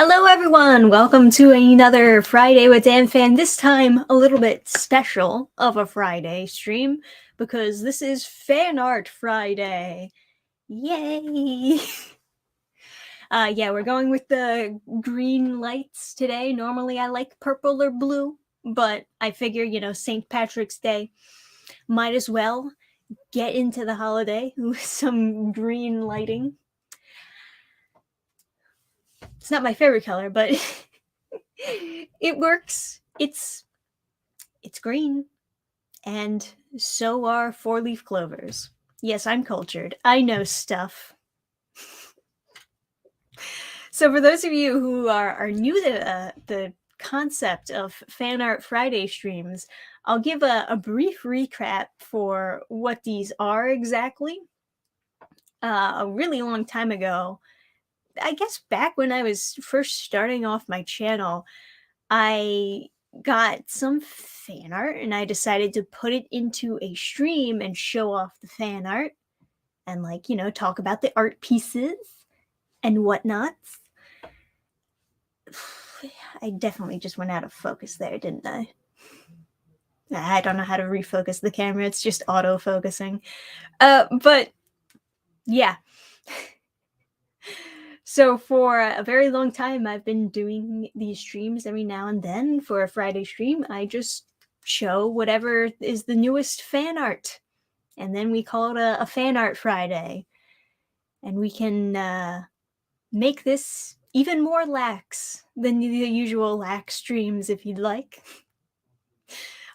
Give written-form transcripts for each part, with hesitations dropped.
Hello everyone! Welcome to another Friday with Dan Fan. This time a little bit special of a Friday stream because this is Fanart Friday. Yay! Yeah, we're going with the green lights today. Normally I like purple or blue, but I figure, St. Patrick's Day, might as well get into the holiday with some green lighting. It's not my favorite color, but it works. It's green, and so are four-leaf clovers. Yes, I'm cultured. I know stuff. So for those of you who are new to the concept of Fan Art Friday streams, I'll give a brief recap for what these are exactly. A really long time ago, I guess back when I was first starting off my channel, I got some fan art and I decided to put it into a stream and show off the fan art and, talk about the art pieces and whatnot. I definitely just went out of focus there, didn't I? I don't know how to refocus the camera. It's just auto-focusing. But yeah. So for a very long time, I've been doing these streams every now and then. For a Friday stream, I just show whatever is the newest fan art. And then we call it a Fan Art Friday. And we can make this even more lax than the usual lax streams if you'd like.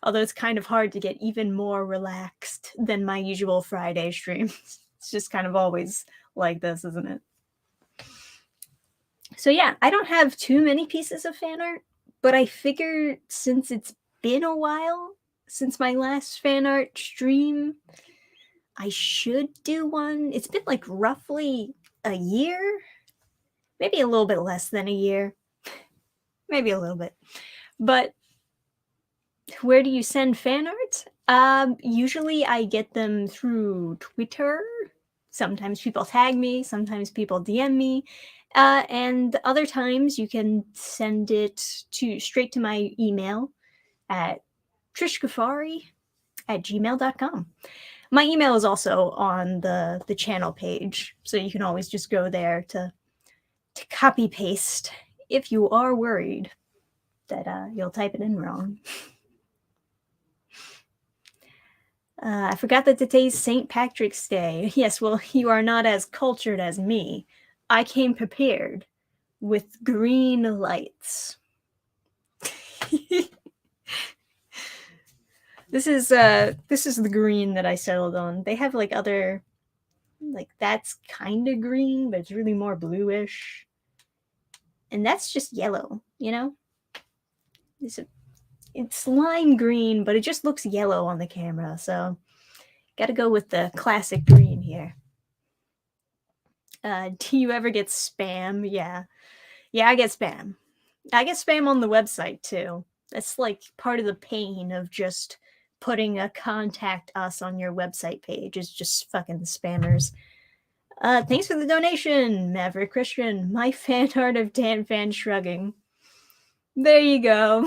Although it's kind of hard to get even more relaxed than my usual Friday streams. It's just kind of always like this, isn't it? So yeah, I don't have too many pieces of fan art, but I figured since it's been a while since my last fan art stream, I should do one. It's been like roughly a year, maybe a little bit less than a year, maybe a little bit. But where do you send fan art? Usually I get them through Twitter. Sometimes people tag me, sometimes people DM me. And other times you can send it straight to my email at trishkafari@gmail.com. My email is also on the channel page, so you can always just go there to copy paste if you are worried that you'll type it in wrong. I forgot that today's St. Patrick's Day. Yes, well, you are not as cultured as me. I came prepared with green lights. This is the green that I settled on. They have other, that's kind of green, but it's really more bluish. And that's just yellow, It's lime green, but it just looks yellow on the camera, so gotta go with the classic green here. Do you ever get spam? Yeah, I get spam. I get spam on the website too. That's part of the pain of just putting a contact us on your website page is just fucking spammers. Thanks for the donation, Maverick Christian. My fan art of Dan Fan shrugging. There you go.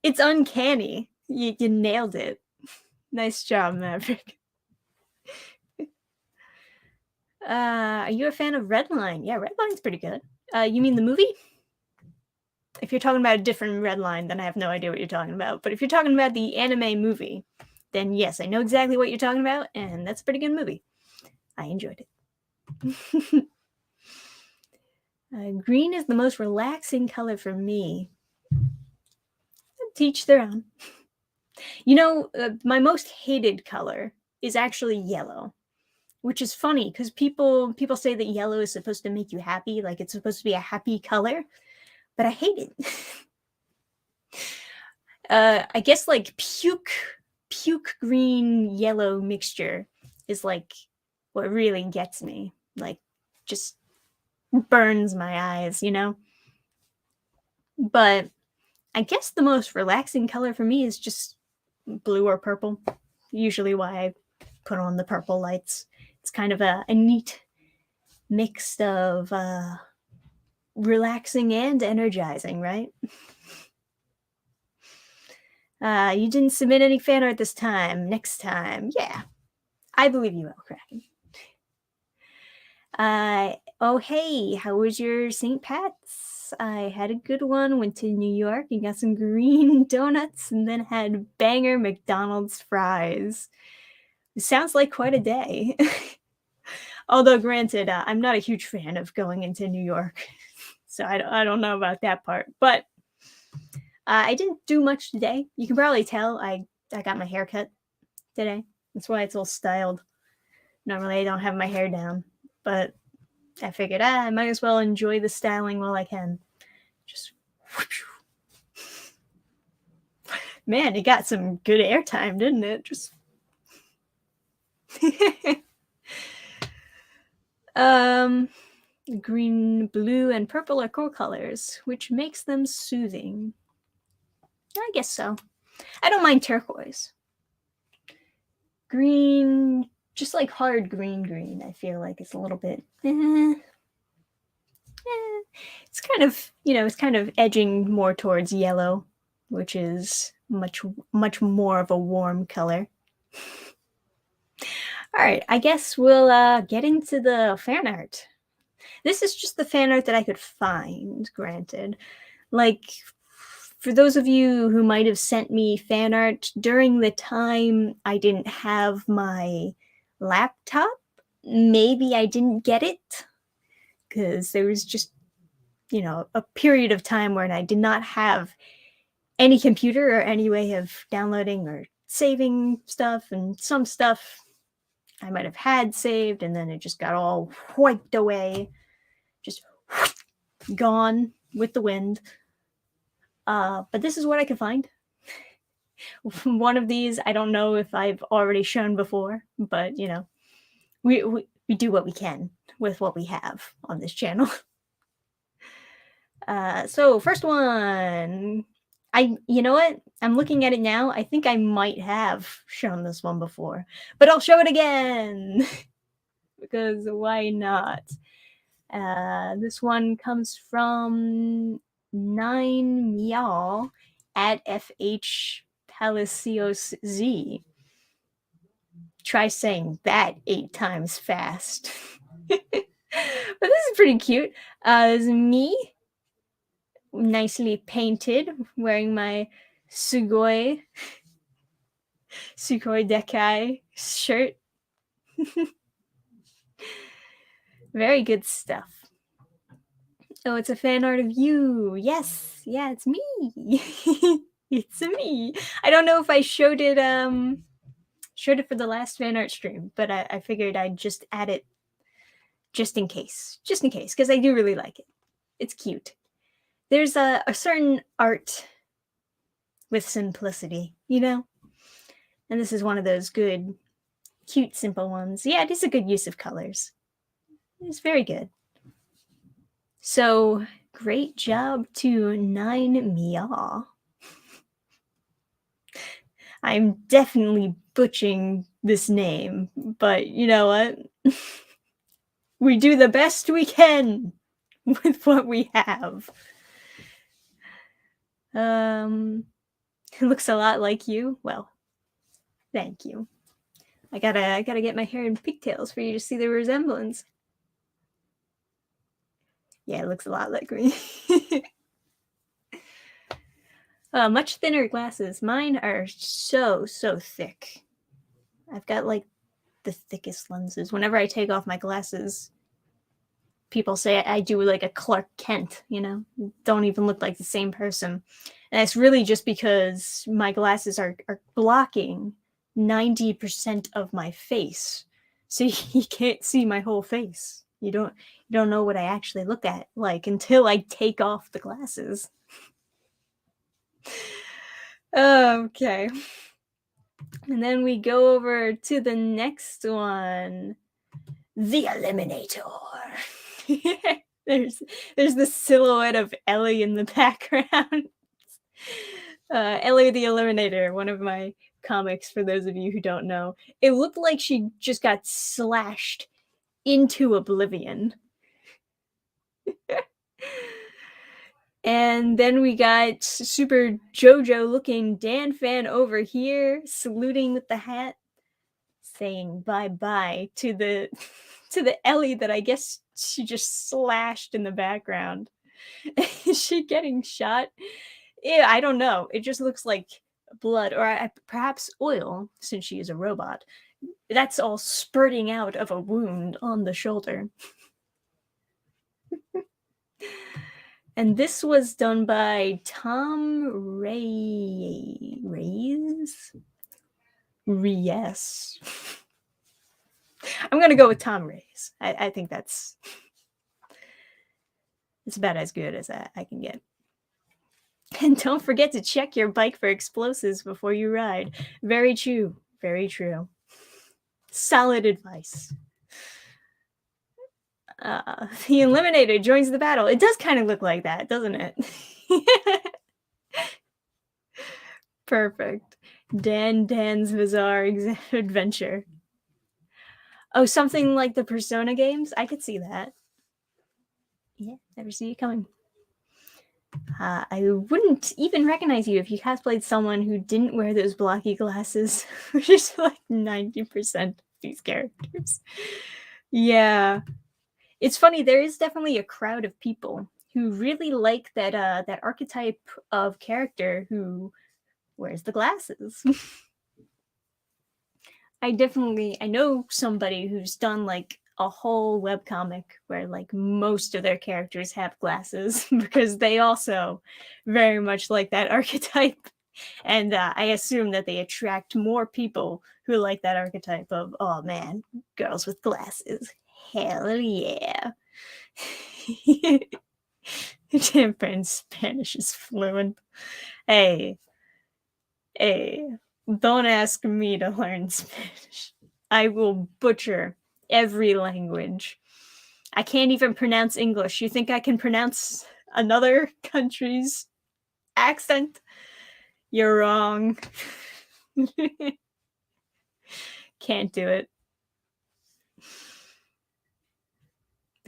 It's uncanny. You nailed it. Nice job, Maverick. Are you a fan of Redline? Yeah, Redline's pretty good. You mean the movie? If you're talking about a different Redline, then I have no idea what you're talking about. But if you're talking about the anime movie, then yes, I know exactly what you're talking about, and that's a pretty good movie. I enjoyed it. Green is the most relaxing color for me. Teach their own. My most hated color is actually yellow, which is funny because people say that yellow is supposed to make you happy, like it's supposed to be a happy color, but I hate it. I guess puke green yellow mixture is what really gets me, just burns my eyes, But I guess the most relaxing color for me is just blue or purple. Usually why I put on the purple lights. It's kind of a neat mix of relaxing and energizing, right? You didn't submit any fan art this time. Next time. Yeah. I believe you will, Kraken. Oh, hey, how was your St. Pat's? I had a good one. Went to New York and got some green donuts and then had banger McDonald's fries. It sounds like quite a day. Although, granted, I'm not a huge fan of going into New York. So I don't know about that part. But I didn't do much today. You can probably tell I got my hair cut today. That's why it's all styled. Normally I don't have my hair down. But I figured, I might as well enjoy the styling while I can. Just whoosh. Man, it got some good airtime, didn't it? Just green, blue, and purple are core colors, which makes them soothing. I guess so. I don't mind turquoise. Green, just like hard green, I feel like it's a little bit it's kind of, it's kind of edging more towards yellow, which is much more of a warm color. All right, I guess we'll get into the fan art. This is just the fan art that I could find, granted. Like, for those of you who might have sent me fan art during the time I didn't have my laptop, maybe I didn't get it, because there was just, a period of time when I did not have any computer or any way of downloading or saving stuff, and some stuff I might have had saved and then it just got all wiped away, just gone with the wind. But this is what I could find. One of these, I don't know if I've already shown before, but we do what we can with what we have on this channel. So first one, you know what? I'm looking at it now. I think I might have shown this one before, but I'll show it again because why not? This one comes from 9 Meow at FH Palacios Z. Try saying that 8 times fast. But this is pretty cute. This is me, nicely painted, wearing my Sugoi Dekai shirt. Very good stuff. Oh, it's a fan art of you. Yes. Yeah, it's me. It's me. I don't know if I showed it for the last fan art stream, but I figured I'd just add it just in case, because I do really like it. It's cute. There's a certain art with simplicity, and this is one of those good, cute, simple ones. Yeah, it is a good use of colors. It's very good. So, great job to 9 Mia. I'm definitely butchering this name, but you know what? We do the best we can with what we have. It looks a lot like you. Well, thank you. I gotta get my hair in pigtails for you to see the resemblance. Yeah, it looks a lot like me. Much thinner glasses. Mine are so thick. I've got like the thickest lenses. Whenever I take off my glasses, people say I do like a Clark Kent, don't even look like the same person. And it's really just because my glasses are blocking 90% of my face. So you can't see my whole face. You don't know what I actually look at like until I take off the glasses. Okay. And then we go over to the next one. The Eliminator. There's the silhouette of Ellie in the background. Ellie the Eliminator, one of my comics, for those of you who don't know. It looked like she just got slashed into oblivion. And then we got super JoJo looking Dan Fan over here, saluting with the hat, saying bye-bye to the to the Ellie that I guess she just slashed in the background. Is she getting shot? Yeah, I don't know. It just looks like blood or perhaps oil, since she is a robot. That's all spurting out of a wound on the shoulder. And this was done by Tom Reyes. I'm gonna go with Tom Reyes. I think it's about as good as I can get. And don't forget to check your bike for explosives before you ride. Very true. Very true. Solid advice. The Eliminator joins the battle. It does kind of look like that, doesn't it? Perfect. Dan's Bizarre Adventure. Oh, something like the Persona games? I could see that. Yeah, never see you coming. I wouldn't even recognize you if you cosplayed someone who didn't wear those blocky glasses, which is like 90% of these characters. Yeah. It's funny, there is definitely a crowd of people who really like that archetype of character who wears the glasses. I know somebody who's done like a whole webcomic where like most of their characters have glasses because they also very much like that archetype. And I assume that they attract more people who like that archetype of, oh man, girls with glasses. Hell yeah. Temper Spanish is fluent. Hey, don't ask me to learn Spanish. I will butcher every language. I can't even pronounce English. You think I can pronounce another country's accent? You're wrong. Can't do it.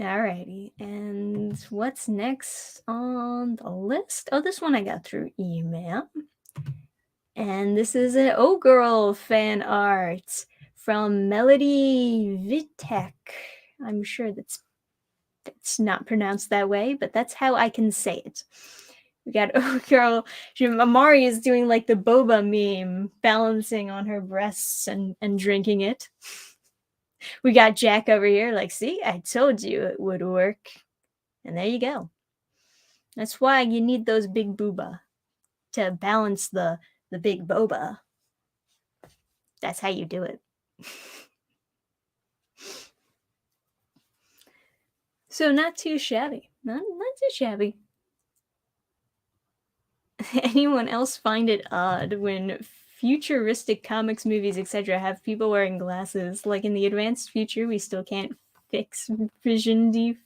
Alrighty, and what's next on the list? Oh, this one I got through email. And this is an Oh Girl fan art from Melody Vitek. I'm sure that's not pronounced that way, but that's how I can say it. We got Oh Girl. Amari is doing like the boba meme, balancing on her breasts and drinking it. We got Jack over here like, see, I told you it would work. And there you go. That's why you need those big booba to balance the big boba. That's how you do it. So not too shabby. Not too shabby. Anyone else find it odd when futuristic comics, movies, etc. have people wearing glasses? Like in the advanced future, we still can't fix vision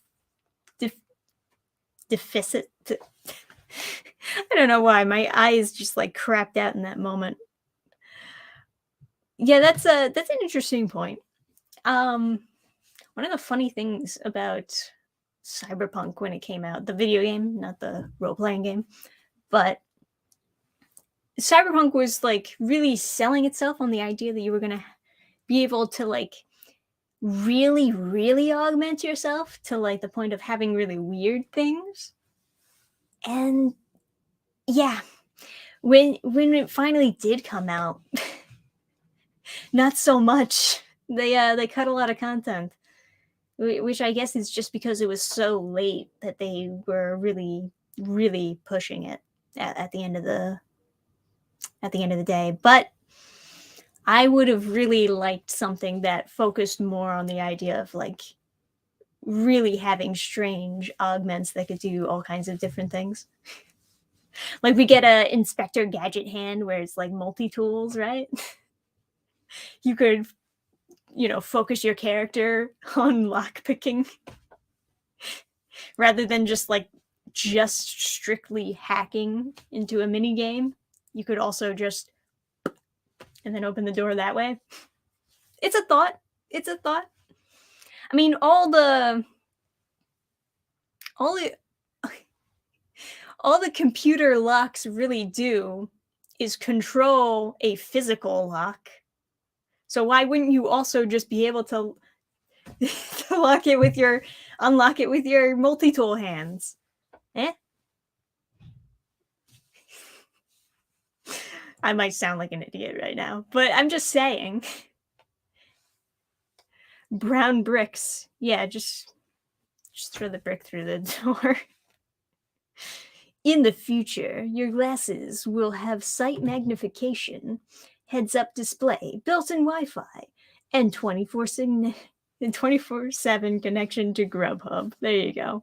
deficit. I don't know why. My eyes just like crapped out in that moment. Yeah, that's an interesting point. One of the funny things about Cyberpunk when it came out, the video game, not the role-playing game, but Cyberpunk was like really selling itself on the idea that you were gonna be able to like really, really augment yourself to like the point of having really weird things. And yeah, when it finally did come out, not so much. They cut a lot of content, which I guess is just because it was so late that they were really, really pushing it at the end of the day. But I would have really liked something that focused more on the idea of like really having strange augments that could do all kinds of different things. Like we get a Inspector Gadget hand where it's like multi-tools, right? You could, focus your character on lockpicking rather than just strictly hacking into a mini game. You could also just and then open the door that way. It's a thought. I mean, all the all the computer locks really do is control a physical lock. So why wouldn't you also just be able to to unlock it with your multi-tool hands? Eh? I might sound like an idiot right now, but I'm just saying. Brown bricks. Yeah, just throw the brick through the door. In the future, your glasses will have sight magnification, heads-up display, built-in Wi-Fi, and 24/7 connection to Grubhub. There you go.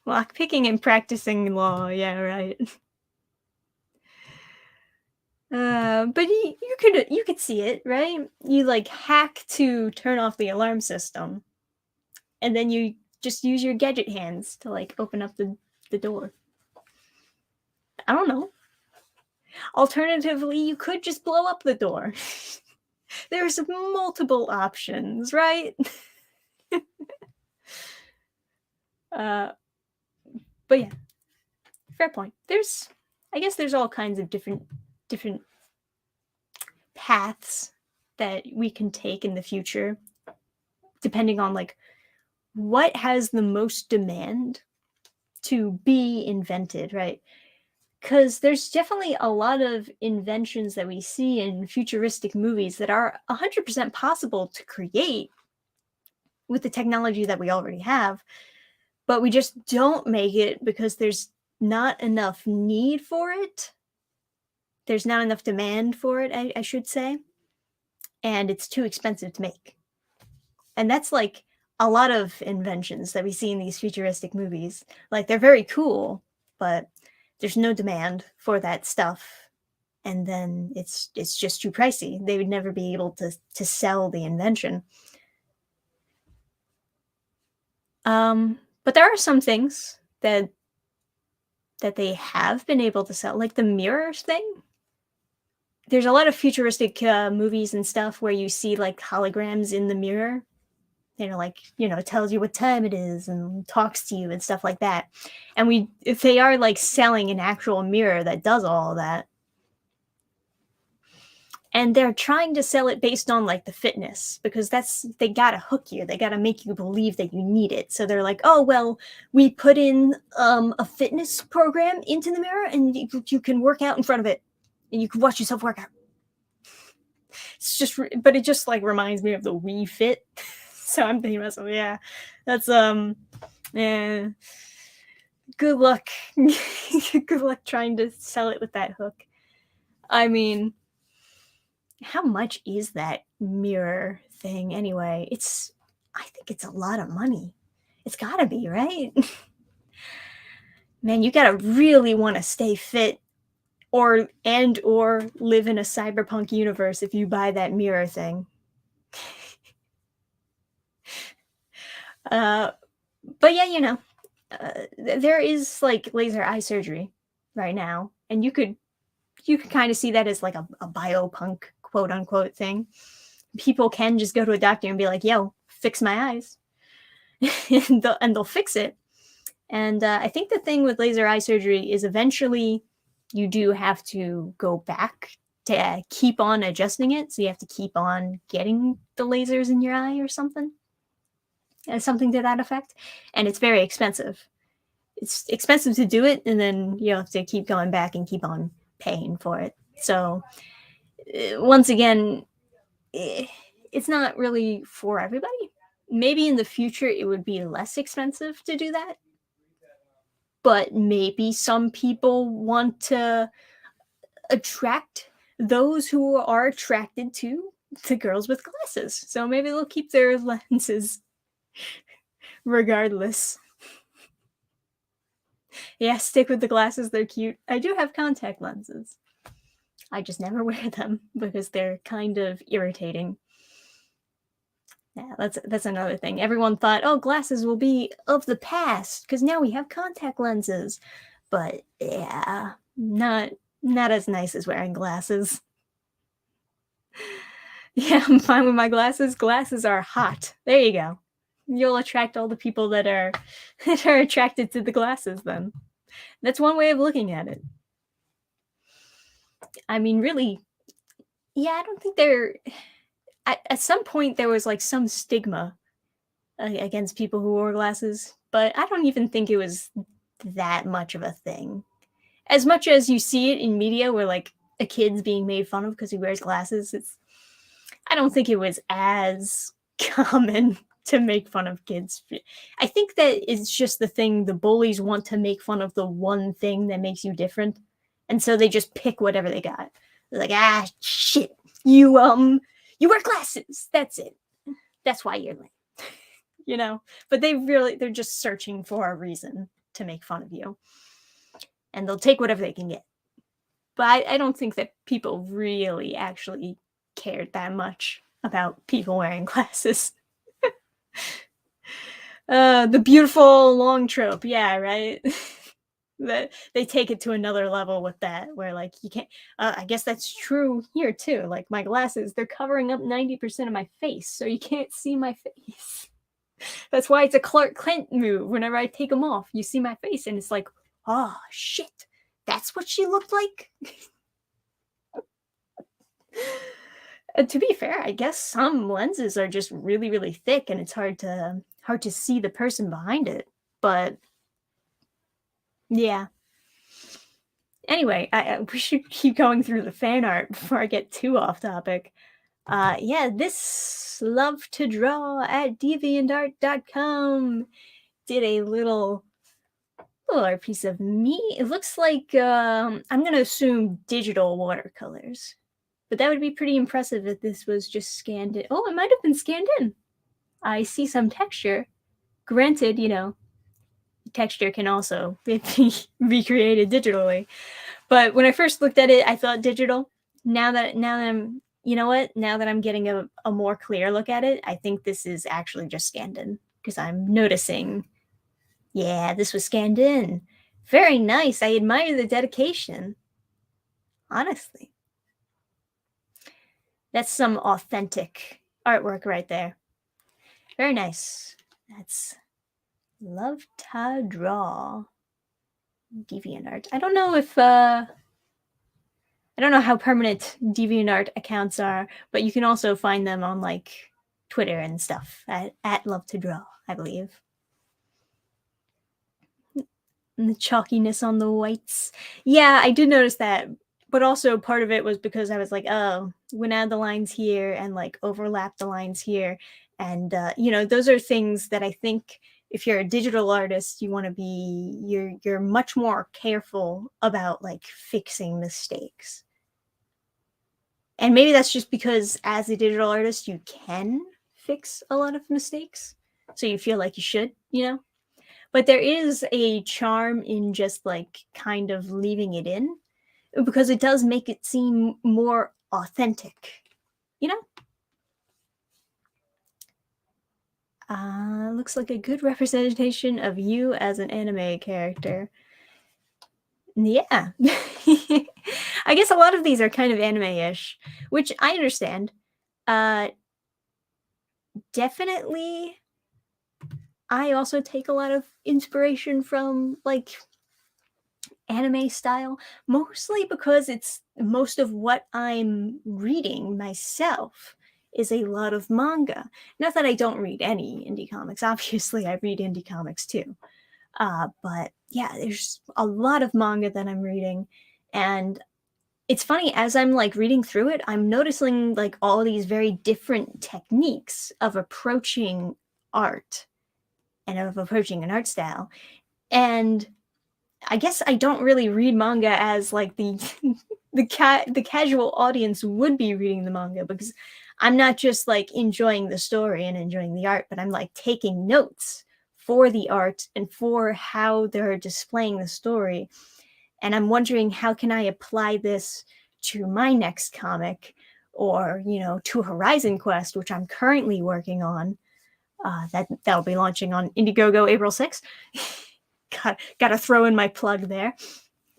Lockpicking and practicing law. Yeah, right. But you could see it, right? You like hack to turn off the alarm system, and then you just use your gadget hands to like open up the door. I don't know. Alternatively, you could just blow up the door. There's multiple options, right? But yeah, fair point. I guess there's all kinds of different paths that we can take in the future, depending on like what has the most demand to be invented, right? Because there's definitely a lot of inventions that we see in futuristic movies that are 100% possible to create with the technology that we already have, but we just don't make it because there's not enough need for it. There's not enough demand for it, I should say, and it's too expensive to make. And that's like a lot of inventions that we see in these futuristic movies. Like they're very cool, but there's no demand for that stuff, and then it's just too pricey. They would never be able to sell the invention. But there are some things that they have been able to sell, like the mirrors thing. There's a lot of futuristic movies and stuff where you see like holograms in the mirror. Like, it tells you what time it is and talks to you and stuff like that. And if they are like selling an actual mirror that does all that, and they're trying to sell it based on like the fitness, because they gotta hook you. They gotta make you believe that you need it. So they're like, oh, well, we put in a fitness program into the mirror and you can work out in front of it and you can watch yourself work out. But it just like reminds me of the Wii Fit. So I'm thinking to myself, yeah, that's yeah. Good luck. Good luck trying to sell it with that hook. I mean, how much is that mirror thing anyway? I think it's a lot of money. It's gotta be, right? Man, you gotta really want to stay fit or live in a cyberpunk universe if you buy that mirror thing. But yeah, there is like laser eye surgery right now, and you could kind of see that as like a biopunk quote unquote thing. People can just go to a doctor and be like, yo, fix my eyes. and they'll fix it. And I think the thing with laser eye surgery is eventually you do have to go back to keep on adjusting it. So you have to keep on getting the lasers in your eye or something. Something to that effect. And it's very expensive. It's expensive to do it, and then you have to keep going back and keep on paying for it. So once again, it's not really for everybody. Maybe in the future it would be less expensive to do that, but maybe some people want to attract those who are attracted to the girls with glasses. So maybe they'll keep their lenses regardless. Yeah, stick with the glasses. They're cute. I do have contact lenses. I just never wear them because they're kind of irritating. Yeah, that's another thing. Everyone thought, oh, glasses will be of the past because now we have contact lenses. But yeah, not as nice as wearing glasses. Yeah, I'm fine with my glasses. Glasses are hot. There you go. you'll attract all the people that are that are attracted to the glasses then. That's one way of looking at it. I mean, really, yeah, I don't think there at some point there was like some stigma against people who wore glasses, but I don't even think it was that much of a thing. As much as you see it in media where like a kid's being made fun of because he wears glasses, I don't think it was as common to make fun of kids. I think that it's just the thing the bullies want to make fun of the one thing that makes you different. And so they just pick whatever they got. They're like, ah, shit, you wear glasses. That's it. That's why you're lame. You know? But they're just searching for a reason to make fun of you. And they'll take whatever they can get. But I don't think that people really actually cared that much about people wearing glasses. The beautiful long trope, yeah, right? That they take it to another level with that, where like you can't. I guess that's true here too. Like my glasses, they're covering up 90% of my face, so you can't see my face. That's why it's a Clark Kent move. Whenever I take them off, you see my face, and it's like, oh shit, that's what she looked like. To be fair, I guess some lenses are just really, really thick, and it's hard to see the person behind it. But yeah. Anyway, we should keep going through the fan art before I get too off topic. Yeah, this love to draw at deviantart.com did a little art piece of me. It looks like I'm gonna assume digital watercolors. But that would be pretty impressive if this was just scanned in. Oh, it might have been scanned in. I see some texture. Granted, texture can also be recreated digitally. But when I first looked at it, I thought digital. Now that I'm, now that I'm getting a more clear look at it, I think this is actually just scanned in because I'm noticing, yeah, this was scanned in. Very nice. I admire the dedication. Honestly. That's some authentic artwork right there. Very nice. That's Love to Draw. DeviantArt. I don't know how permanent DeviantArt accounts are, but you can also find them on like Twitter and stuff at Love to Draw, I believe. And the chalkiness on the whites. Yeah, I did notice that. But also part of it was because I was like, oh, went out the lines here and like overlap the lines here. And, those are things that I think if you're a digital artist, you want to be, you're much more careful about like fixing mistakes. And maybe that's just because as a digital artist, you can fix a lot of mistakes. So you feel like you should, But there is a charm in just like kind of leaving it in because it does make it seem more authentic, Looks like a good representation of you as an anime character. Yeah. I guess a lot of these are kind of anime-ish, which I understand. Definitely, I also take a lot of inspiration from like anime style, mostly because it's most of what I'm reading myself is a lot of manga. Not that I don't read any indie comics. Obviously, I read indie comics too. But yeah, there's a lot of manga that I'm reading. And it's funny, as I'm like reading through it, I'm noticing like all these very different techniques of approaching art and of approaching an art style. And I guess I don't really read manga as like the casual audience would be reading the manga, because I'm not just like enjoying the story and enjoying the art, but I'm like taking notes for the art and for how they're displaying the story. And I'm wondering, how can I apply this to my next comic, or, to Horizon Quest, which I'm currently working on. That'll be launching on Indiegogo April 6th. Gotta throw in my plug there.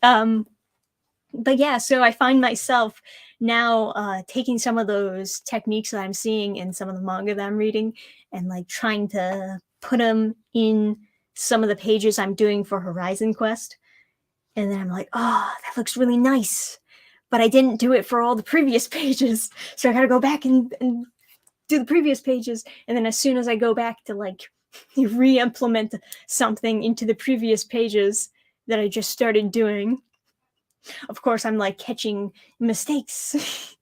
But yeah, so I find myself now taking some of those techniques that I'm seeing in some of the manga that I'm reading and like trying to put them in some of the pages I'm doing for Horizon Quest. And then I'm like, oh, that looks really nice. But I didn't do it for all the previous pages. So I got to go back and do the previous pages. And then as soon as I go back to like re-implement something into the previous pages that I just started doing, of course, I'm like catching mistakes.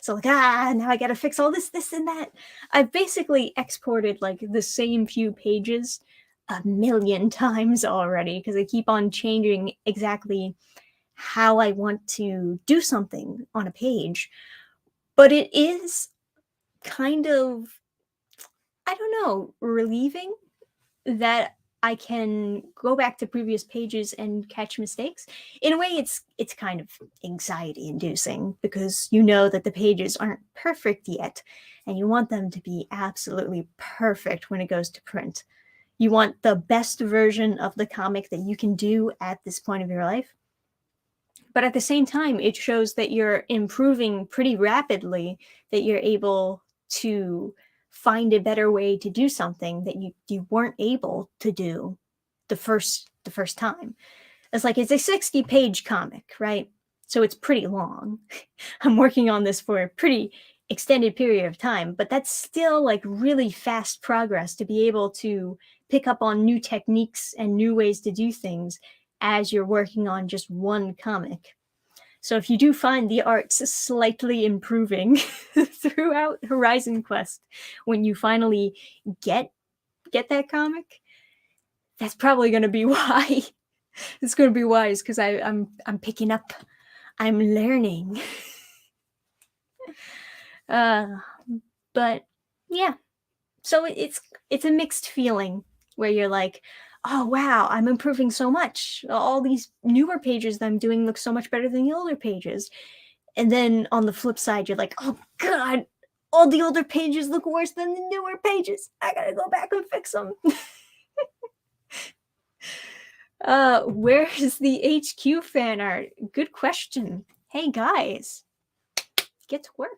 So like, now I got to fix all this, and that. I've basically exported like the same few pages a million times already because I keep on changing exactly how I want to do something on a page. But it is kind of, I don't know, relieving that I can go back to previous pages and catch mistakes. In a way, it's kind of anxiety inducing because you know that the pages aren't perfect yet and you want them to be absolutely perfect when it goes to print. You want the best version of the comic that you can do at this point of your life. But at the same time, it shows that you're improving pretty rapidly, that you're able to find a better way to do something that you weren't able to do the first time. It's like it's a 60-page comic, right? So it's pretty long. I'm working on this for a pretty extended period of time, but that's still like really fast progress to be able to pick up on new techniques and new ways to do things as you're working on just one comic. So if you do find the art's slightly improving throughout Horizon Quest, when you finally get that comic, that's probably going to be why. It's going to be wise because I'm picking up, I'm learning. But yeah, so it's a mixed feeling where you're like, oh wow, I'm improving so much. All these newer pages that I'm doing look so much better than the older pages. And then on the flip side, you're like, oh god, all the older pages look worse than the newer pages. I gotta go back and fix them. Where's the HQ fan art? Good question. Hey guys, get to work.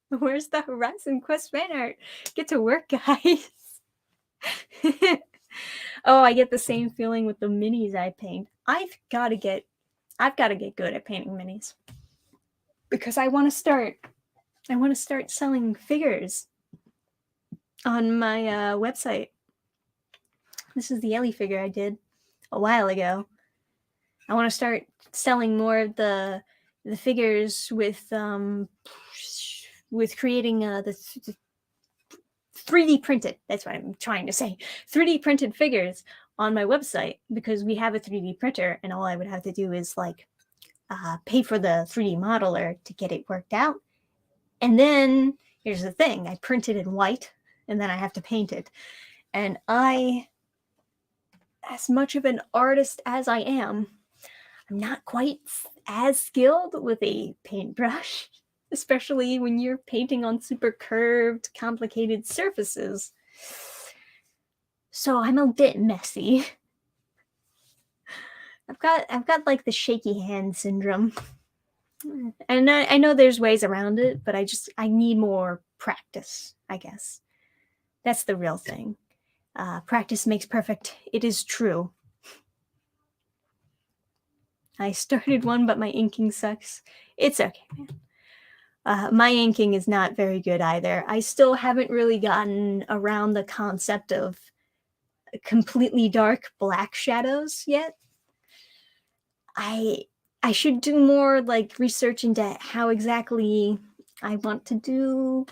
Where's the Horizon Quest fan art? Get to work, guys. Oh, I get the same feeling with the minis I paint. I've got to get good at painting minis because I want to start selling figures on my website. This is the Ellie figure I did a while ago. I want to start selling more of the figures with creating the 3D printed. That's what I'm trying to say. 3D printed figures on my website because we have a 3D printer, and all I would have to do is like pay for the 3D modeler to get it worked out. And then here's the thing: I print it in white, and then I have to paint it. And as much of an artist as I am, I'm not quite as skilled with a paintbrush, especially when you're painting on super curved, complicated surfaces. So I'm a bit messy. I've got like the shaky hand syndrome. And I know there's ways around it, but I need more practice, I guess. That's the real thing. Practice makes perfect. It is true. I started one, but my inking sucks. It's okay, man. My inking is not very good either. I still haven't really gotten around the concept of completely dark black shadows yet. I should do more like research into how exactly I want to do,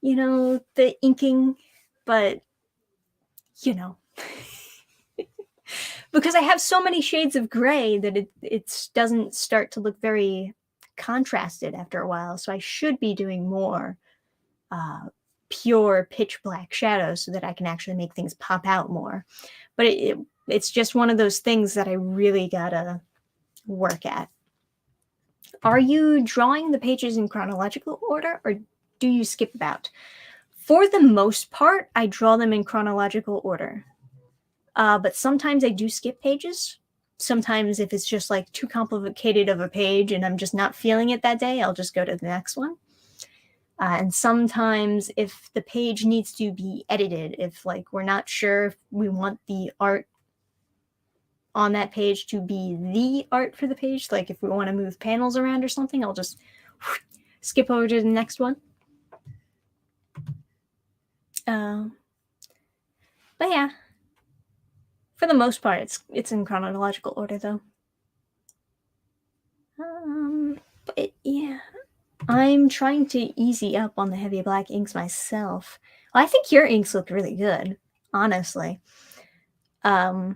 the inking, but because I have so many shades of gray that it doesn't start to look very contrasted after a while. So I should be doing more pure pitch black shadows so that I can actually make things pop out more. But it's just one of those things that I really gotta work at. Are you drawing the pages in chronological order, or do you skip about? For the most part, I draw them in chronological order. But sometimes I do skip pages. sometimes if it's just like too complicated of a page and I'm just not feeling it that day, I'll just go to the next one. And sometimes if the page needs to be edited, if like we're not sure if we want the art on that page to be the art for the page, like if we want to move panels around or something, I'll just skip over to the next one. But yeah, for the most part, it's in chronological order though. But yeah, I'm trying to easy up on the heavy black inks myself. Well, I think your inks look really good, honestly. But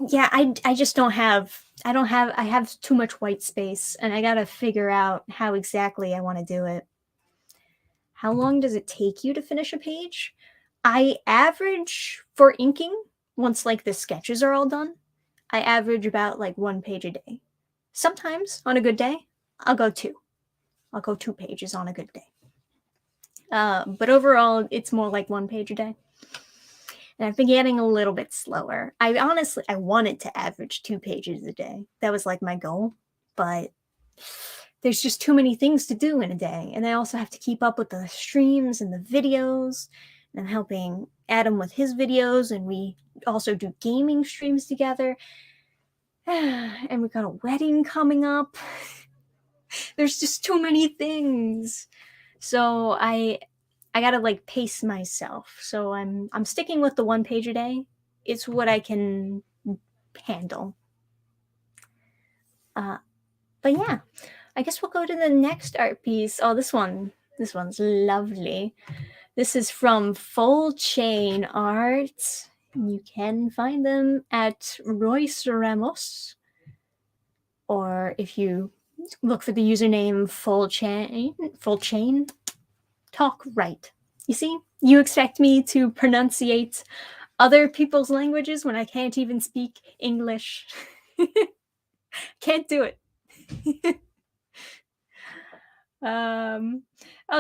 yeah, I just don't have, I have too much white space and I gotta figure out how exactly I want to do it. How long does it take you to finish a page? I average for inking, once like the sketches are all done, I average about like 1 page a day. Sometimes on a good day, I'll go 2. I'll go 2 pages on a good day. But overall, it's more like 1 page a day. And I've been getting a little bit slower. I wanted to average 2 pages a day. That was like my goal. But there's just too many things to do in a day. And I also have to keep up with the streams and the videos. And I'm helping Adam with his videos. And we also do gaming streams together. And we got a wedding coming up. There's just too many things. So I gotta like pace myself. So I'm sticking with the 1 page a day. It's what I can handle. But yeah, I guess we'll go to the next art piece. Oh, this one's lovely. This is from Full Chain Art. You can find them at Royce Ramos, or if you look for the username Full Chain, talk right. You see, you expect me to pronunciate other people's languages when I can't even speak English. Can't do it. Oh,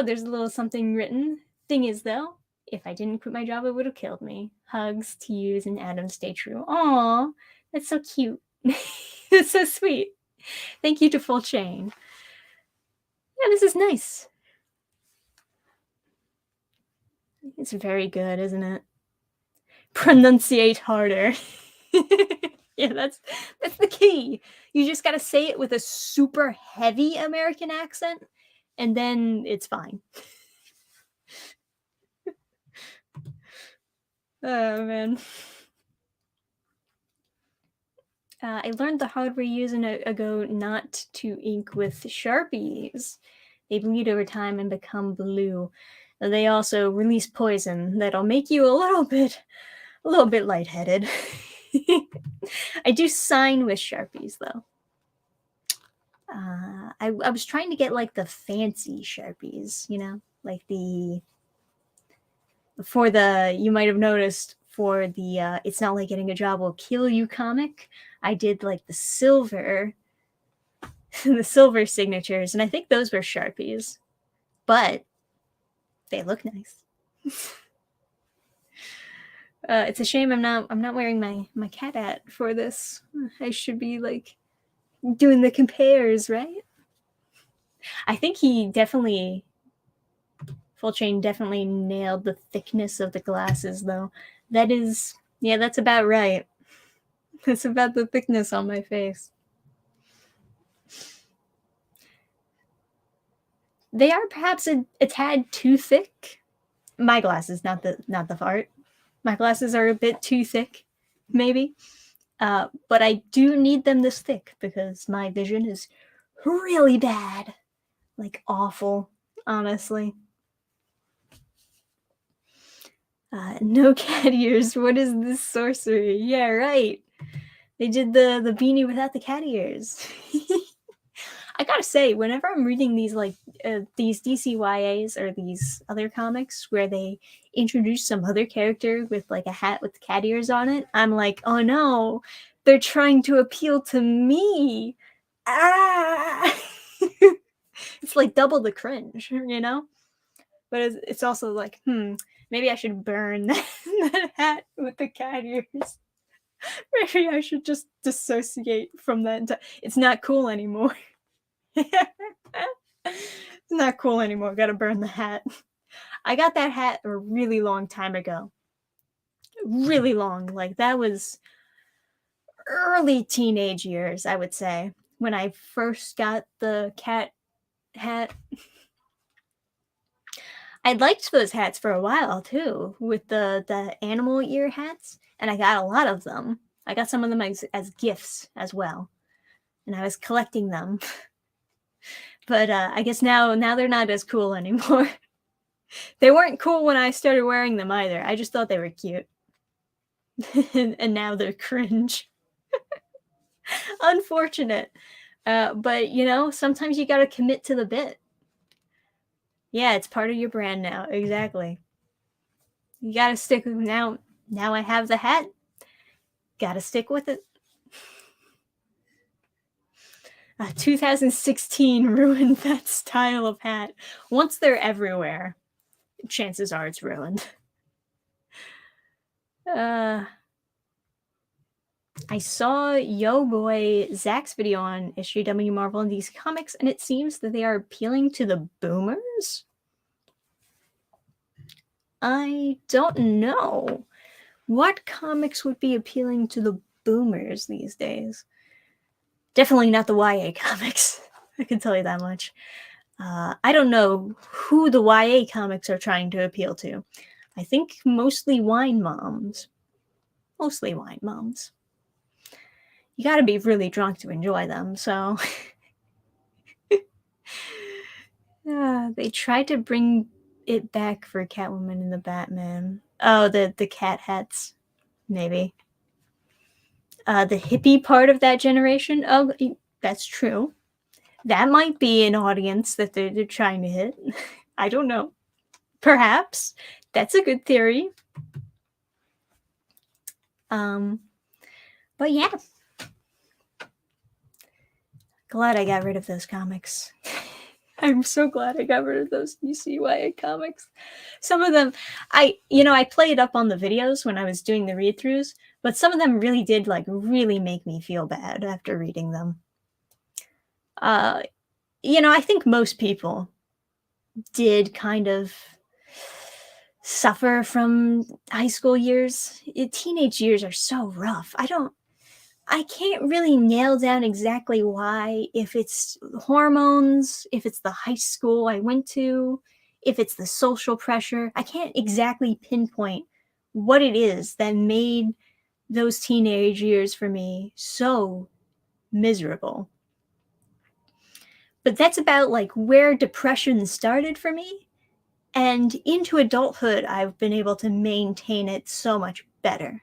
there's a little something written. Thing is, though, if I didn't quit my job, it would have killed me. Hugs to you and Adam, stay true. Aw, that's so cute. It's so sweet. Thank you to Full Chain. Yeah, this is nice. It's very good, isn't it? Pronunciate harder. Yeah, that's the key. You just gotta say it with a super heavy American accent, and then it's fine. Oh man. I learned the hard way years ago not to ink with Sharpies. They bleed over time and become blue. They also release poison that'll make you a little bit lightheaded. I do sign with Sharpies though. I was trying to get like the fancy Sharpies, you know, like you might have noticed for the It's Not Like Getting a Job Will Kill You comic, I did like the silver signatures, and I think those were Sharpies, but they look nice. It's a shame I'm not wearing my cat hat for this. I should be like doing the compares, right? I think Full Chain definitely nailed the thickness of the glasses, though. That's about right. That's about the thickness on my face. They are perhaps a tad too thick. My glasses, not the art. My glasses are a bit too thick, maybe. But I do need them this thick because my vision is really bad. Like awful, honestly. No cat ears. What is this sorcery? Yeah, right. They did the beanie without the cat ears. I gotta say, whenever I'm reading these these DCYAs or these other comics where they introduce some other character with like a hat with cat ears on it, I'm like, oh no, they're trying to appeal to me. Ah, it's like double the cringe, you know. But it's also like, maybe I should burn that hat with the cat ears. Maybe I should just dissociate from that. It's not cool anymore. It's not cool anymore. Gotta burn the hat. I got that hat a really long time ago. Really long. Like that was early teenage years, I would say, when I first got the cat hat. I liked those hats for a while too, with the animal ear hats, and I got a lot of them. I got some of them as gifts as well, and I was collecting them. But I guess now they're not as cool anymore. They weren't cool when I started wearing them either. I just thought they were cute, and now they're cringe. Unfortunate. But sometimes you gotta commit to the bit. Yeah, it's part of your brand now. Exactly. You gotta stick with now. Now I have the hat. Gotta stick with it. 2016 ruined that style of hat. Once they're everywhere, chances are it's ruined. I saw Yo Boy Zach's video on SJW Marvel and DC Comics, and it seems that they are appealing to the boomers. I don't know. What comics would be appealing to the boomers these days? Definitely not the YA comics. I can tell you that much. I don't know who the YA comics are trying to appeal to. I think mostly wine moms. Mostly wine moms. You gotta be really drunk to enjoy them, so. They tried to bring it back for Catwoman and the Batman. Oh, the cat hats, maybe. The hippie part of that generation. Oh, that's true. That might be an audience that they're trying to hit. I don't know. Perhaps. That's a good theory. But yeah. Glad I got rid of those comics. I'm so glad I got rid of those DCYA comics. Some of them, I played up on the videos when I was doing the read-throughs, but some of them really did really make me feel bad after reading them. I think most people did kind of suffer from high school years. Teenage years are so rough. I can't really nail down exactly why, if it's hormones, if it's the high school I went to, if it's the social pressure. I can't exactly pinpoint what it is that made those teenage years for me so miserable. But that's about where depression started for me. And into adulthood, I've been able to maintain it so much better.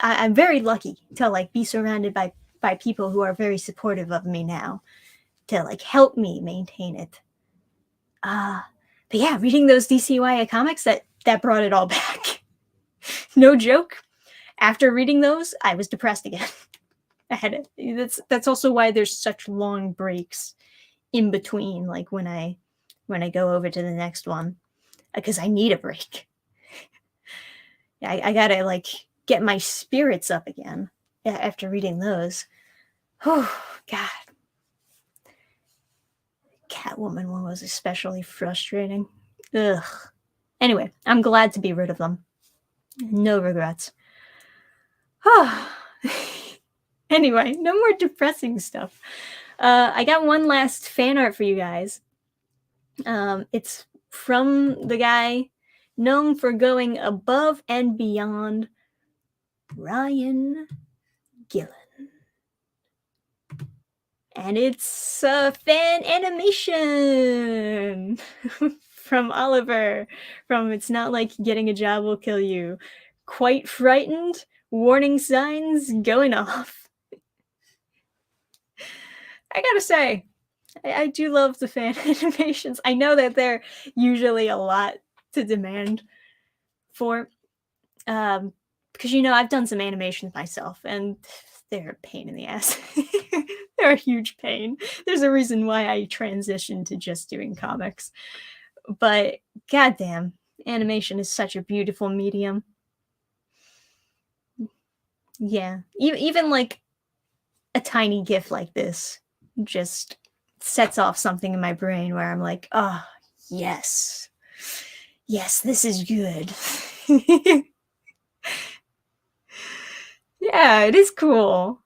I'm very lucky to be surrounded by people who are very supportive of me now to help me maintain it. But yeah, reading those DCYA comics, that brought it all back. No joke. After reading those, I was depressed again. I had it. That's also why there's such long breaks in between, when I go over to the next one, because I need a break. I gotta get my spirits up again after reading those. Oh God. Catwoman one was especially frustrating. Ugh. Anyway, I'm glad to be rid of them. No regrets. Anyway, no more depressing stuff. I got one last fan art for you guys. It's from the guy known for going above and beyond, Ryan Gillen. And it's a fan animation from Oliver, from It's Not Like Getting a Job Will Kill You. Quite frightened, warning signs going off. I gotta say, I do love the fan animations. I know that they're usually a lot to demand for, because I've done some animations myself, and they're a pain in the ass. They're a huge pain. There's a reason why I transitioned to just doing comics. But goddamn, animation is such a beautiful medium. Yeah. Even like a tiny GIF like this just sets off something in my brain where I'm like, oh, yes. Yes, this is good. Yeah, it is cool.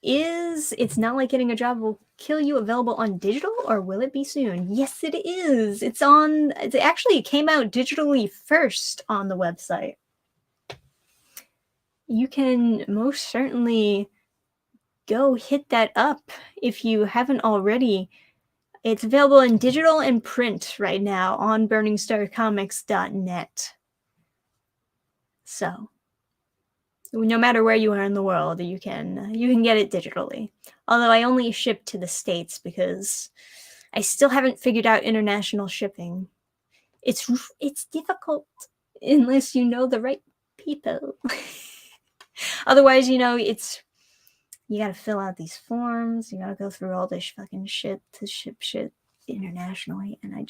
Is It's Not Like Getting a Job Will Kill You available on digital, or will it be soon? Yes, it is. It came out digitally first on the website. You can most certainly go hit that up if you haven't already. It's available in digital and print right now on burningstarcomics.net. So, no matter where you are in the world, you can get it digitally. Although I only ship to the States because I still haven't figured out international shipping. It's difficult unless you know the right people. Otherwise, you gotta fill out these forms. You gotta go through all this fucking shit to ship shit internationally, and I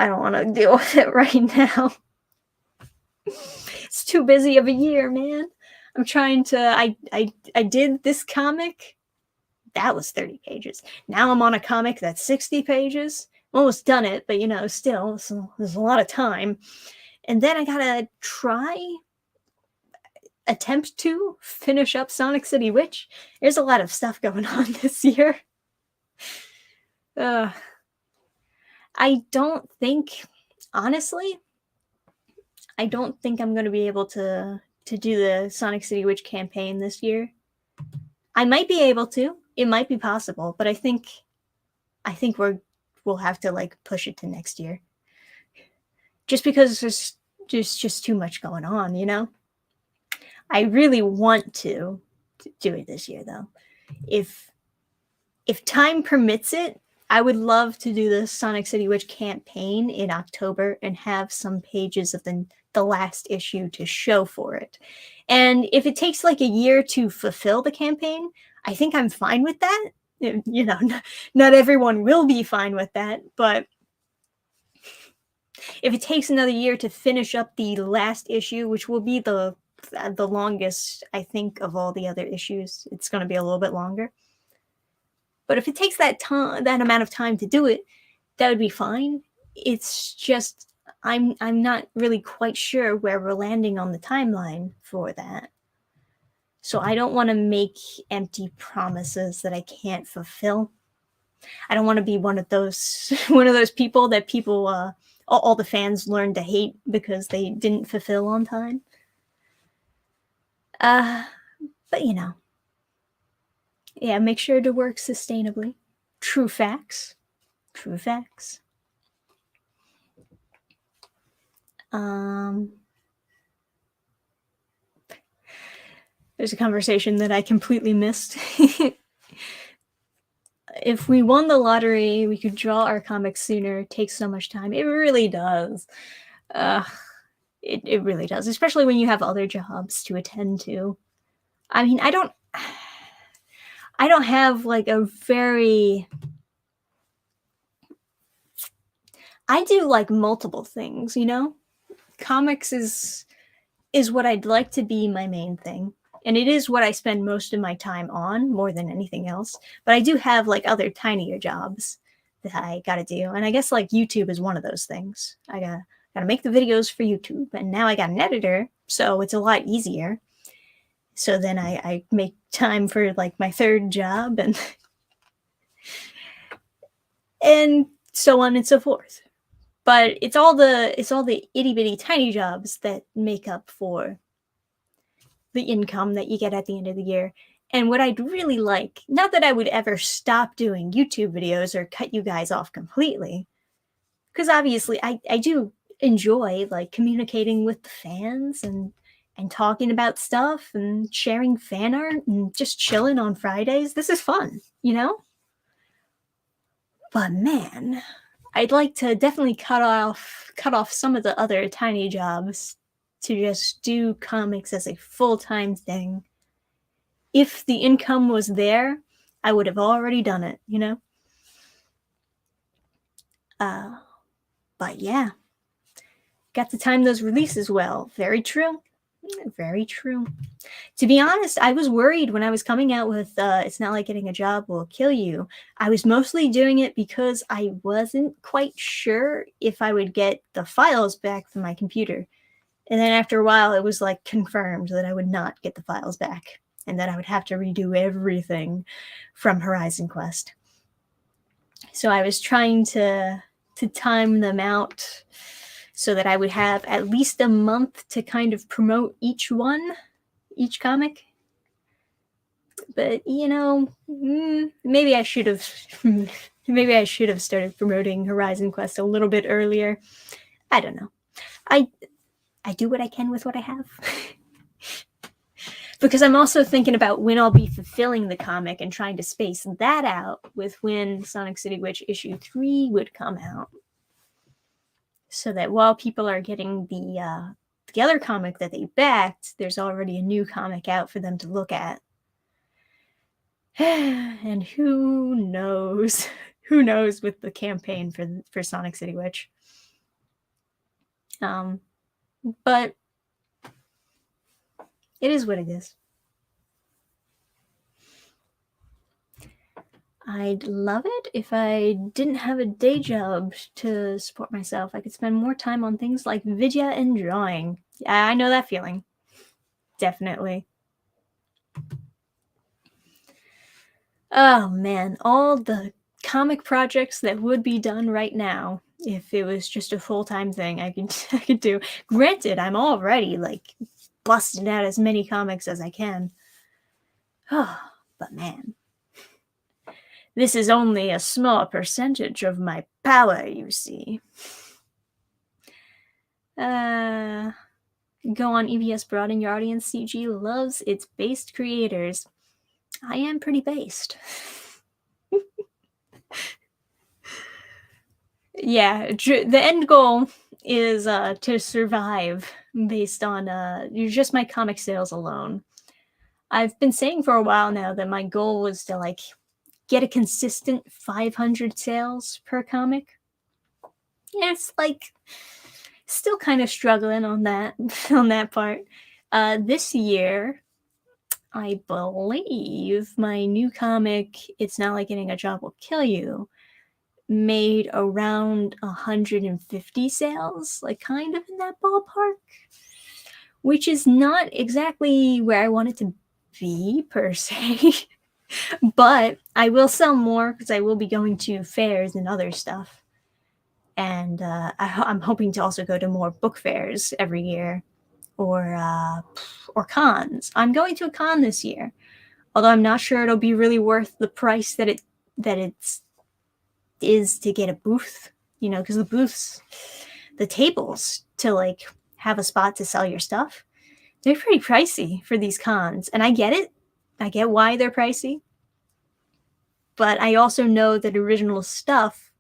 don't want to deal with it right now. It's too busy of a year, man. I'm trying to. I did this comic. That was 30 pages. Now I'm on a comic that's 60 pages. Almost done it, but still, so there's a lot of time. And then I gotta attempt to finish up Sonic City Witch. There's a lot of stuff going on this year. I don't think, honestly, I don't think I'm going to be able to do the Sonic City Witch campaign this year. I might be able to. It might be possible, but I think we'll have to like push it to next year. Just because there's just too much going on, I really want to do it this year though. If time permits it, I would love to do the Sonic City Witch campaign in October and have some pages of the last issue to show for it. And if it takes like a year to fulfill the campaign, I think I'm fine with that. Not everyone will be fine with that, but if it takes another year to finish up the last issue, which will be the longest, I think, of all the other issues, it's going to be a little bit longer. But if it takes that amount of time to do it, that would be fine. It's just I'm not really quite sure where we're landing on the timeline for that. So I don't want to make empty promises that I can't fulfill. I don't want to be one of those people that all the fans learn to hate because they didn't fulfill on time. But yeah, make sure to work sustainably. True facts. True facts. There's a conversation that I completely missed. If we won the lottery, we could draw our comics sooner. It takes so much time. It really does. It really does, especially when you have other jobs to attend to. I mean, I don't have like a very... I do like multiple things, Comics is what I'd like to be my main thing. And it is what I spend most of my time on more than anything else. But I do have like other tinier jobs that I gotta do. And I guess like YouTube is one of those things. I gotta make the videos for YouTube. And now I got an editor, so it's a lot easier. So then I make time for like my third job and and so on and so forth. But it's all the itty bitty tiny jobs that make up for the income that you get at the end of the year. And what I'd really like, not that I would ever stop doing YouTube videos or cut you guys off completely, because obviously I do enjoy like communicating with the fans and talking about stuff and sharing fan art and just chilling on Fridays. This is fun, But man, I'd like to definitely cut off some of the other tiny jobs to just do comics as a full-time thing. If the income was there, I would have already done it, But yeah, got to time those releases well. Very true. Very true. To be honest, I was worried when I was coming out with It's Not Like Getting a Job Will Kill You. I was mostly doing it because I wasn't quite sure if I would get the files back from my computer. And then after a while, it was like confirmed that I would not get the files back and that I would have to redo everything from Horizon Quest. So I was trying to time them out so that I would have at least a month to kind of promote each comic. But maybe I should have started promoting Horizon Quest a little bit earlier. I don't know. I do what I can with what I have. Because I'm also thinking about when I'll be fulfilling the comic and trying to space that out with when Sonic City Witch issue 3 would come out. So that while people are getting the other comic that they backed, there's already a new comic out for them to look at. And who knows? Who knows with the campaign for Sonic City Witch? But it is what it is. I'd love it if I didn't have a day job to support myself. I could spend more time on things like Vidya and drawing. Yeah, I know that feeling. Definitely. Oh man, all the comic projects that would be done right now if it was just a full-time thing I could do. Granted, I'm already like busting out as many comics as I can. Oh, but man, this is only a small percentage of my power, you see. Go on EBS, broaden your audience. CG loves its based creators. I am pretty based. Yeah, the end goal is to survive based on just my comic sales alone. I've been saying for a while now that my goal was to like get a consistent 500 sales per comic. Yeah, it's like still kind of struggling on that part. This year, I believe my new comic, It's Not Like Getting a Job Will Kill You, made around 150 sales, like kind of in that ballpark, which is not exactly where I want it to be per se. But I will sell more because I will be going to fairs and other stuff. And I'm hoping to also go to more book fairs every year or cons. I'm going to a con this year, although I'm not sure it'll be really worth the price that it is to get a booth, because the booths, the tables to like have a spot to sell your stuff, they're pretty pricey for these cons. And I get it. I get why they're pricey. But I also know that original stuff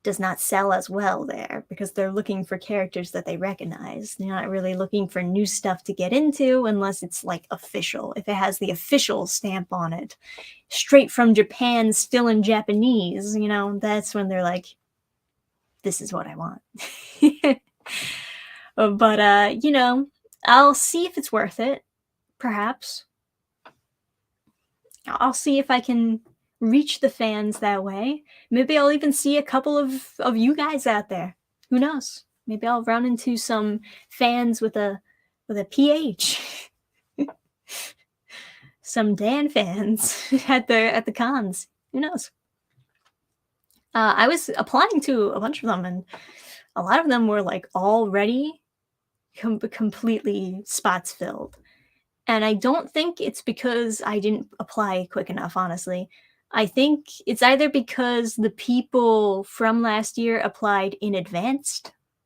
does not sell as well there because they're looking for characters that they recognize. They're not really looking for new stuff to get into unless it's like official. If it has the official stamp on it, straight from Japan, still in Japanese, that's when they're like, this is what I want. But, I'll see if it's worth it, perhaps. I'll see if I can reach the fans that way. Maybe I'll even see a couple of you guys out there. Who knows? Maybe I'll run into some fans with a PH. Some Dan fans at the cons. Who knows? I was applying to a bunch of them, and a lot of them were like already completely spots filled. And I don't think it's because I didn't apply quick enough, honestly. I think it's either because the people from last year applied in advance,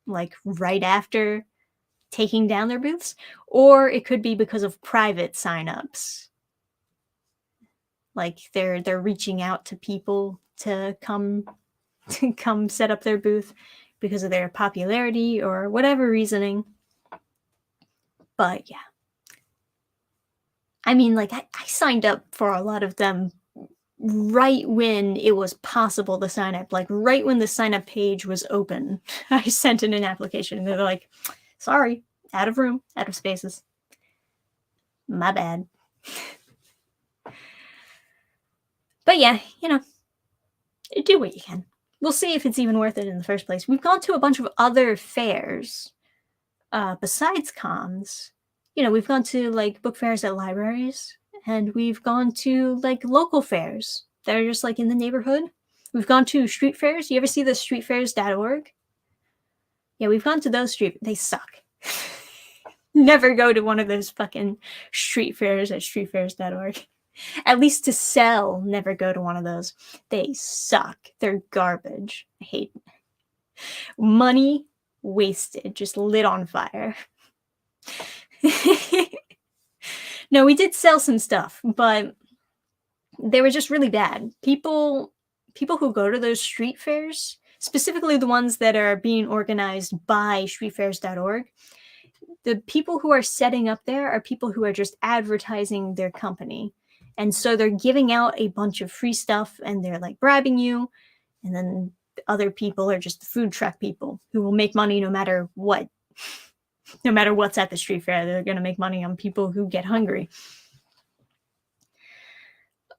like right after taking down their booths, or it could be because of private signups. Like they're reaching out to people to come set up their booth because of their popularity or whatever reasoning. But yeah. I mean, like I signed up for a lot of them right when it was possible to sign up, like right when the sign up page was open. I sent in an application and they're like, sorry, Out of room, out of spaces. My bad. But yeah, you know, do what you can. We'll see if it's even worth it in the first place. We've gone to a bunch of other fairs besides cons. You know, we've gone to like book fairs at libraries, and we've gone to like local fairs that are just like in the neighborhood. We've gone to street fairs. You ever see the streetfairs.org? Yeah, we've gone to those street. They suck. Never go to one of those fucking street fairs at streetfairs.org. At least to sell, never go to one of those. They suck. They're garbage. I hate it. Money wasted, just lit on fire. No, we did sell some stuff, but they were just really bad. People who go to those street fairs, specifically the ones that are being organized by streetfairs.org, the people who are setting up there are people who are just advertising their company. And so they're giving out a bunch of free stuff and they're like bribing you. And then other people are just the food truck people who will make money no matter what. No matter what's at the street fair, they're going to make money on people who get hungry.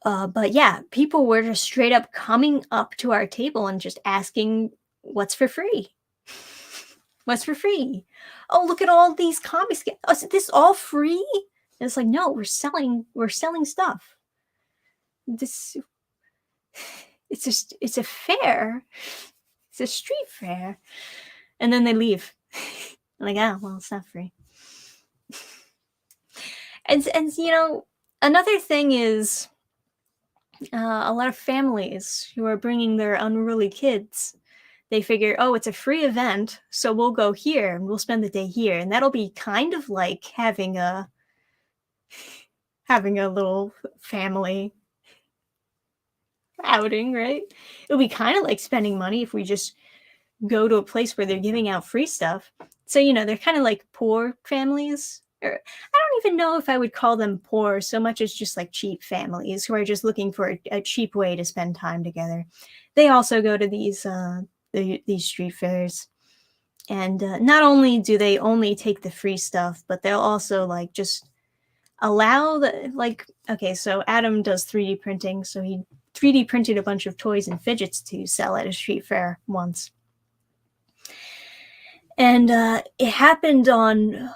But yeah, people were just straight up coming up to our table and just asking, what's for free? What's for free? Oh, look at all these comics. Oh, is this all free? And it's like, no, we're selling stuff. It's a fair. It's a street fair. And then they leave. Like, oh, well, it's not free. And you know, another thing is a lot of families who are bringing their unruly kids, they figure, oh, it's a free event, so we'll go here and we'll spend the day here. And that'll be kind of like having a little family outing, right? It'll be kind of like spending money if we just go to a place where they're giving out free stuff. So, you know, they're kind of like poor families. Or I don't even know if I would call them poor so much as just like cheap families who are just looking for a cheap way to spend time together. They also go to these street fairs. And not only do they only take the free stuff, but they'll also like just allow the, like, okay, so Adam does 3D printing. So he 3D printed a bunch of toys and fidgets to sell at a street fair once. And it happened on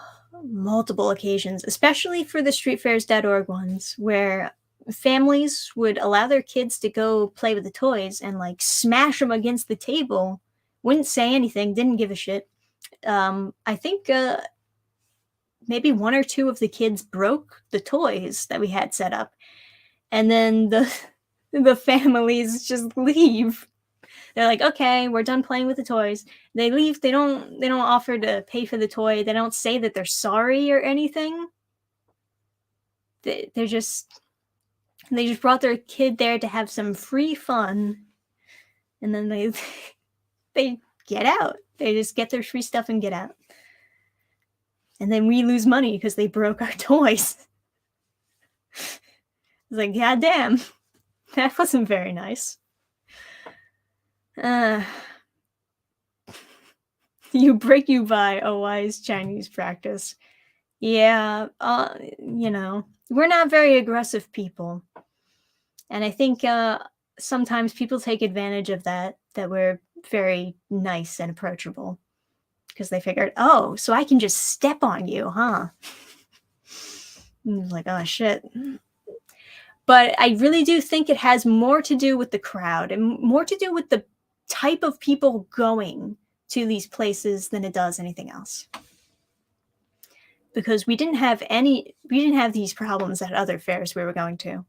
multiple occasions, especially for the streetfairs.org ones, where families would allow their kids to go play with the toys and like smash them against the table, wouldn't say anything, didn't give a shit. I think maybe one or two of the kids broke the toys that we had set up, and then the families just leave. They're like, okay, we're done playing with the toys. They leave. They don't offer to pay for the toy. They don't say that they're sorry or anything. They just brought their kid there to have some free fun, and then they get out. They just get their free stuff and get out. And then we lose money because they broke our toys. It's like, God damn, that wasn't very nice. You break, you buy, a wise Chinese practice. Yeah, you know, we're not very aggressive people. And I think sometimes people take advantage of that we're very nice and approachable. Because they figured, oh, so I can just step on you, huh? Like, oh, shit. But I really do think it has more to do with the crowd and more to do with the type of people going to these places than it does anything else. Because we didn't have these problems at other fairs we were going to.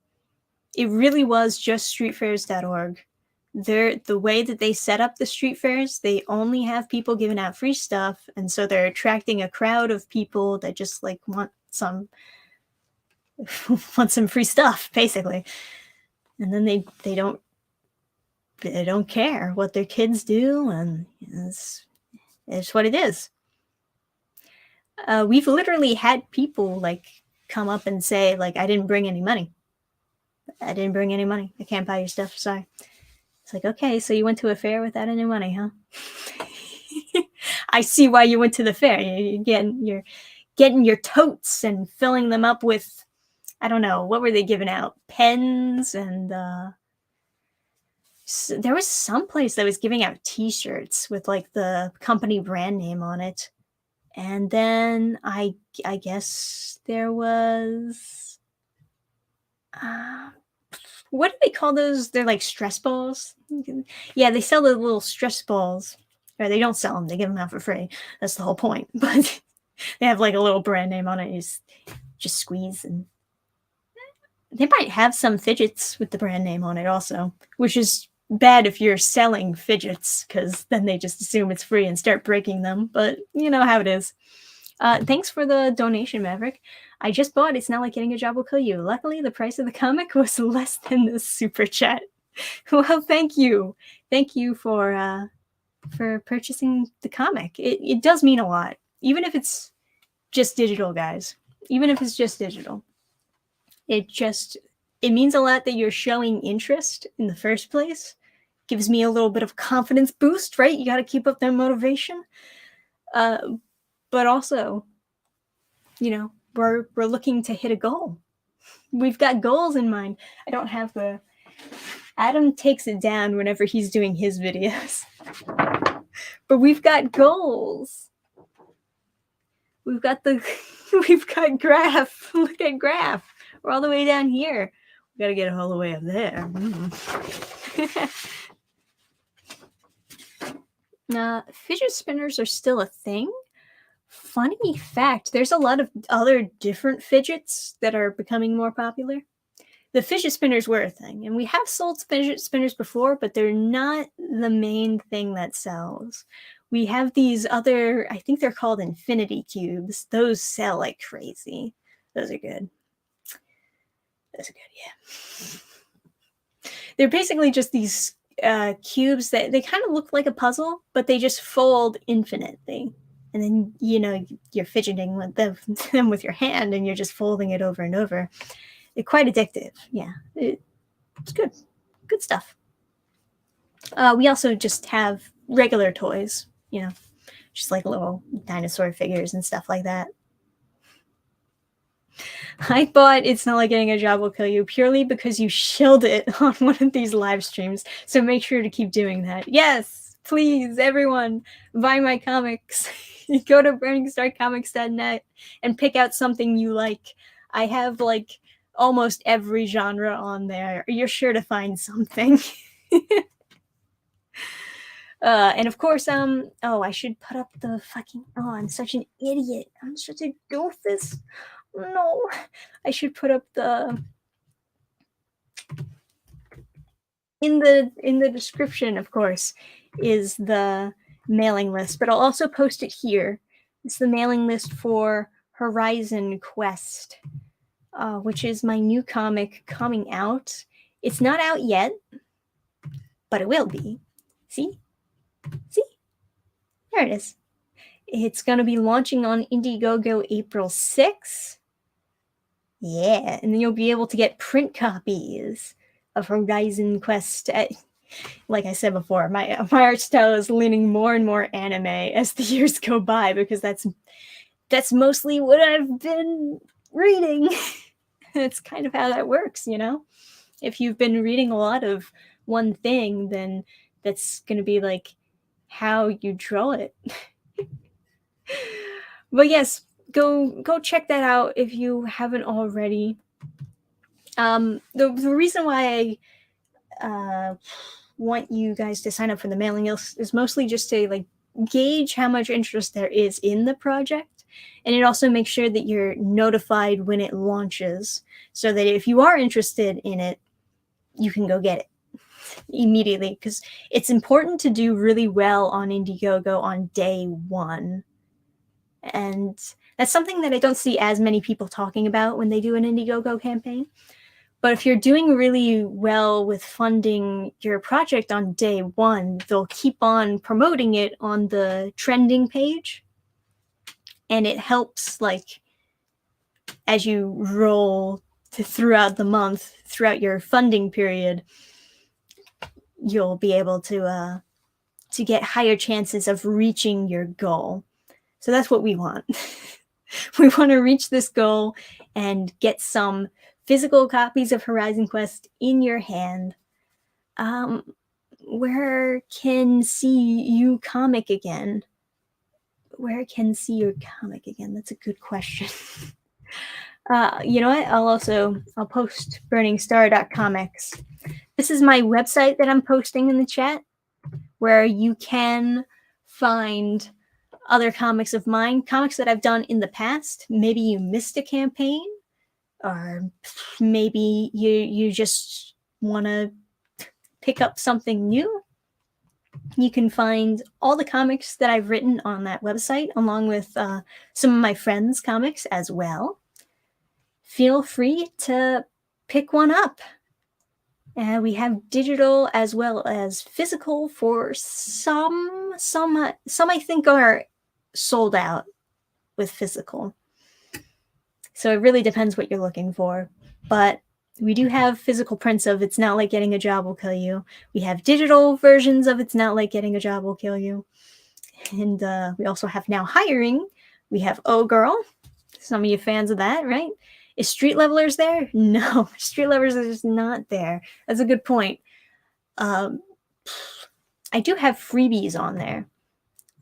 It really was just streetfairs.org. The way that they set up the street fairs, they only have people giving out free stuff, and so they're attracting a crowd of people that just like want some free stuff, basically. And then they don't care what their kids do, and it's what it is. We've literally had people like come up and say, like, I didn't bring any money. I can't buy your stuff. Sorry. It's like, okay, so you went to a fair without any money, huh? I see why you went to the fair. You're getting your totes and filling them up with, I don't know, what were they giving out? Pens and there was some place that was giving out t-shirts with like the company brand name on it. And then I guess there was what do they call those? They're like stress balls. Yeah, they sell the little stress balls. Or they don't sell them, they give them out for free. That's the whole point. But they have like a little brand name on it. You just squeeze, and they might have some fidgets with the brand name on it also, which is bad if you're selling fidgets, because then they just assume it's free and start breaking them. But you know how it is. Thanks for the donation, Maverick. I just bought It's Not Like Getting a Job Will Kill You. Luckily, the price of the comic was less than the super chat. Well, thank you. Thank you for purchasing the comic. It does mean a lot, even if it's just digital, guys. Even if it's just digital. It means a lot that you're showing interest in the first place. Gives me a little bit of confidence boost, right? You got to keep up that motivation. But also, you know, we're looking to hit a goal. We've got goals in mind. I don't have the... Adam takes it down whenever he's doing his videos. But we've got goals. We've got Graph. Look at Graph. We're all the way down here. We gotta get it all the way up there. Fidget spinners are still a thing. Funny fact, there's a lot of other different fidgets that are becoming more popular. The fidget spinners were a thing, and we have sold fidget spinners before, but they're not the main thing that sells. We have these other, I think they're called infinity cubes. Those sell like crazy. Those are good. Those are good, yeah. They're basically just these cubes that they kind of look like a puzzle, but they just fold infinitely. And then, you know, you're fidgeting with them with your hand, and you're just folding it over and over. It's quite addictive. Yeah, it's good. Good stuff. We also just have regular toys, you know, just like little dinosaur figures and stuff like that. I bought It's Not Like Getting a Job Will Kill You purely because you shilled it on one of these live streams. So make sure to keep doing that. Yes, please, everyone, buy my comics. Go to burningstarcomics.net and pick out something you like. I have like almost every genre on there. You're sure to find something. And of course, oh, I should put up the fucking, oh, I'm such an idiot. I'm such a doofus. No, I should put up the, in the description, of course, is the mailing list, but I'll also post it here. It's the mailing list for Horizon Quest, which is my new comic coming out. It's not out yet, but it will be. See? There it is. It's going to be launching on Indiegogo April 6th. Yeah, and then you'll be able to get print copies of Horizon Quest. Like I said before, my art style is leaning more and more anime as the years go by, because that's mostly what I've been reading. It's kind of how that works, you know? If you've been reading a lot of one thing, then that's going to be like how you draw it. But yes, go check that out if you haven't already. The reason why I want you guys to sign up for the mailing list is mostly just to like gauge how much interest there is in the project, and it also makes sure that you're notified when it launches, so that if you are interested in it, you can go get it immediately, because it's important to do really well on Indiegogo on day one. And that's something that I don't see as many people talking about when they do an Indiegogo campaign. But if you're doing really well with funding your project on day one, they'll keep on promoting it on the trending page. And it helps, like, as you roll throughout the month, throughout your funding period, you'll be able to to get higher chances of reaching your goal. So that's what we want. We want to reach this goal and get some physical copies of Horizon Quest in your hand. Where can see you comic again? Where can see your comic again? That's a good question. You know what? I'll post burningstar.comics. This is my website that I'm posting in the chat, where you can find other comics of mine, comics that I've done in the past. Maybe you missed a campaign, or maybe you just want to pick up something new. You can find all the comics that I've written on that website, along with some of my friends' comics as well. Feel free to pick one up. We have digital as well as physical for some I think are sold out with physical. So it really depends what you're looking for. But we do have physical prints of It's Not Like Getting a Job Will Kill You. We have digital versions of It's Not Like Getting a Job Will Kill You. And we also have Now Hiring. We have Oh Girl. Some of you fans of that, right? Is Street Levelers there? No, Street Levelers is just not there. That's a good point. I do have freebies on there.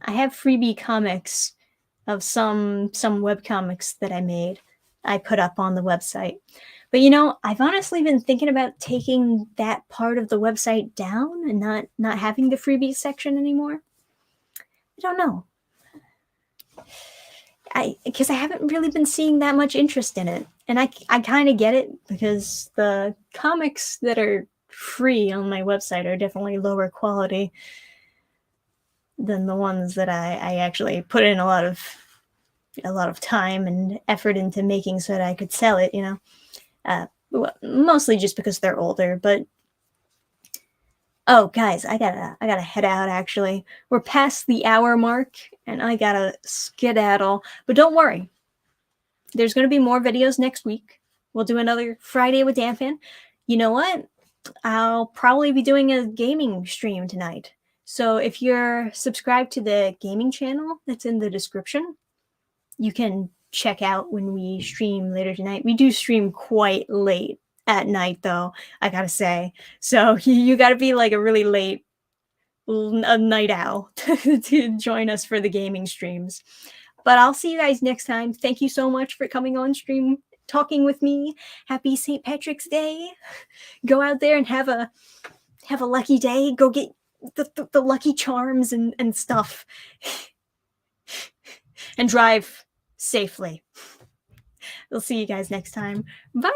I have freebie comics of some web comics that I made. I put up on the website. But you know, I've honestly been thinking about taking that part of the website down and not having the freebies section anymore. I don't know. Because I haven't really been seeing that much interest in it. And I kind of get it, because the comics that are free on my website are definitely lower quality than the ones that I actually put in a lot of time and effort into making so that I could sell it, you know. Mostly just because they're older. But oh, guys, I gotta head out. Actually, we're past the hour mark, and I gotta skedaddle. But don't worry, there's gonna be more videos next week. We'll do another Friday with Danfan. You know what? I'll probably be doing a gaming stream tonight. So if you're subscribed to the gaming channel that's in the description, you can check out when we stream later tonight. We do stream quite late at night, though, I gotta say. So you gotta be like a really late a night owl to join us for the gaming streams. But I'll see you guys next time. Thank you so much for coming on stream, talking with me. Happy St. Patrick's Day. Go out there and have a lucky day. Go get the lucky charms and stuff. And drive safely. We'll see you guys next time. Bye.